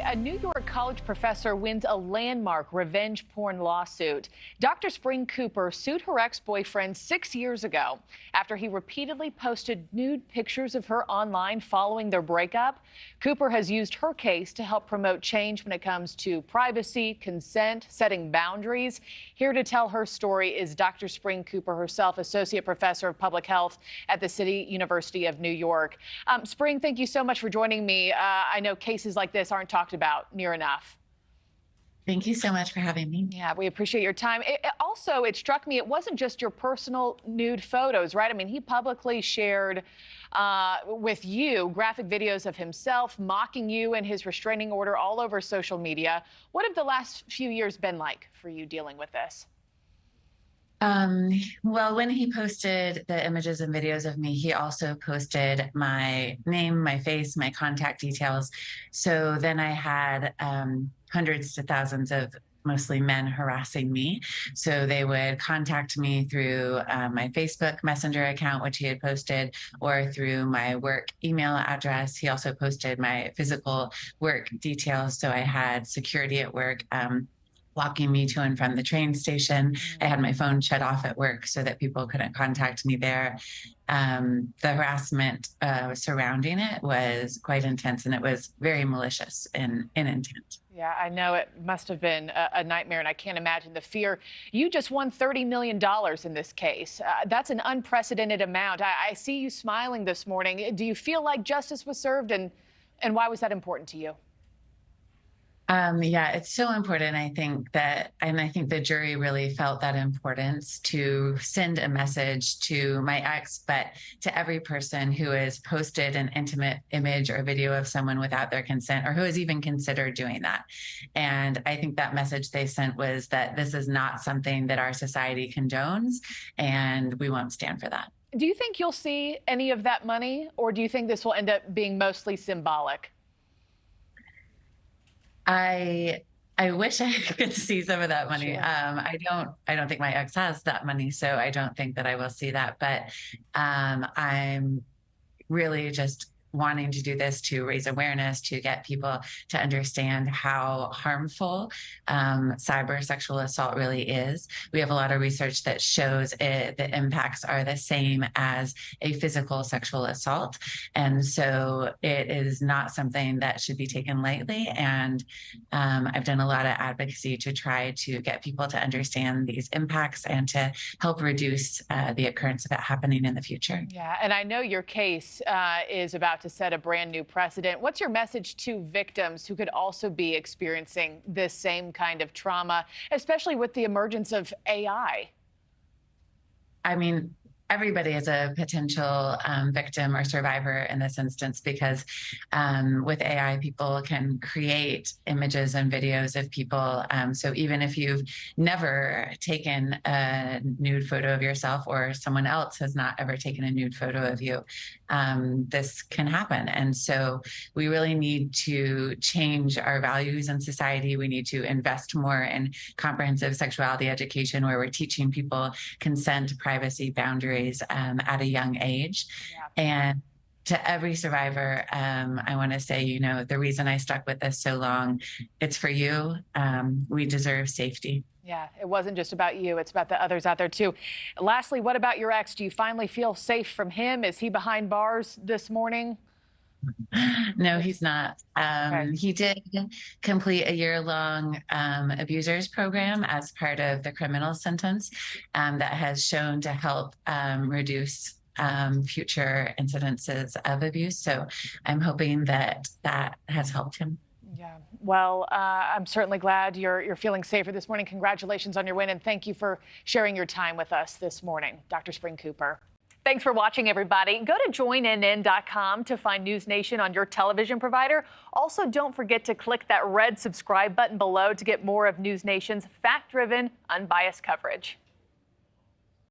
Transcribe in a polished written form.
A New York college professor wins a landmark revenge porn lawsuit. Dr. Spring Cooper sued her ex-boyfriend 6 years ago after he repeatedly posted nude pictures of her online following their breakup. Cooper has used her case to help promote change when it comes to privacy, consent, setting boundaries. Here to tell her story is Dr. Spring Cooper herself, Associate Professor of Public Health at the City University of New York. Spring, thank you so much for joining me. I know cases like this aren't talked about near enough. Thank you so much for having me. Yeah, we appreciate your time. It struck me, it wasn't just your personal nude photos, right? I mean, he publicly shared with you graphic videos of himself mocking you and his restraining order all over social media. What have the last few years been like for you dealing with this? Well, when he posted the images and videos of me, he also posted my name, my face, my contact details. So then I had hundreds to thousands of mostly men harassing me. So they would contact me through my Facebook Messenger account, which he had posted, or through my work email address. He also posted my physical work details. So I had security at work, walking me to and from the train station. I had my phone shut off at work so that people couldn't contact me there. The harassment surrounding it was quite intense, and it was very malicious in intent. Yeah, I know it must have been a nightmare, and I can't imagine the fear. You just won $30 million in this case. That's an unprecedented amount. I see you smiling this morning. Do you feel like justice was served, and why was that important to you? Yeah, it's so important. I think the jury really felt that importance to send a message to my ex, but to every person who has posted an intimate image or video of someone without their consent, or who has even considered doing that. And I think that message they sent was that this is not something that our society condones, and we won't stand for that. Do you think you'll see any of that money, or do you think this will end up being mostly symbolic? I wish I could see some of that money. Sure. I don't think my ex has that money, so I don't think that I will see that. But I'm really just wanting to do this to raise awareness, to get people to understand how harmful cyber sexual assault really is. We have a lot of research that shows the impacts are the same as a physical sexual assault. And so it is not something that should be taken lightly. And I've done a lot of advocacy to try to get people to understand these impacts and to help reduce the occurrence of it happening in the future. Yeah, and I know your case is about to set a brand new precedent. What's your message to victims who could also be experiencing this same kind of trauma, especially with the emergence of AI? I mean, everybody is a potential victim or survivor in this instance, because with AI, people can create images and videos of people. So even if you've never taken a nude photo of yourself, or someone else has not ever taken a nude photo of you, this can happen. And so we really need to change our values in society. We need to invest more in comprehensive sexuality education, where we're teaching people consent, privacy, boundaries at a young age. Yeah. And to every survivor, I want to say, the reason I stuck with this so long, it's for you. We deserve safety. Yeah, it wasn't just about you. It's about the others out there, too. Lastly, what about your ex? Do you finally feel safe from him? Is he behind bars this morning? No, he's not. Okay. He did complete a year-long abusers program as part of the criminal sentence that has shown to help reduce future incidences of abuse. So I'm hoping that has helped him. Yeah, well, I'm certainly glad you're feeling safer this morning. Congratulations on your win, and thank you for sharing your time with us this morning, Dr. Spring Cooper. Thanks for watching, everybody. Go to joinnn.com to find NewsNation on your television provider. Also, don't forget to click that red subscribe button below to get more of NewsNation's fact-driven, unbiased coverage.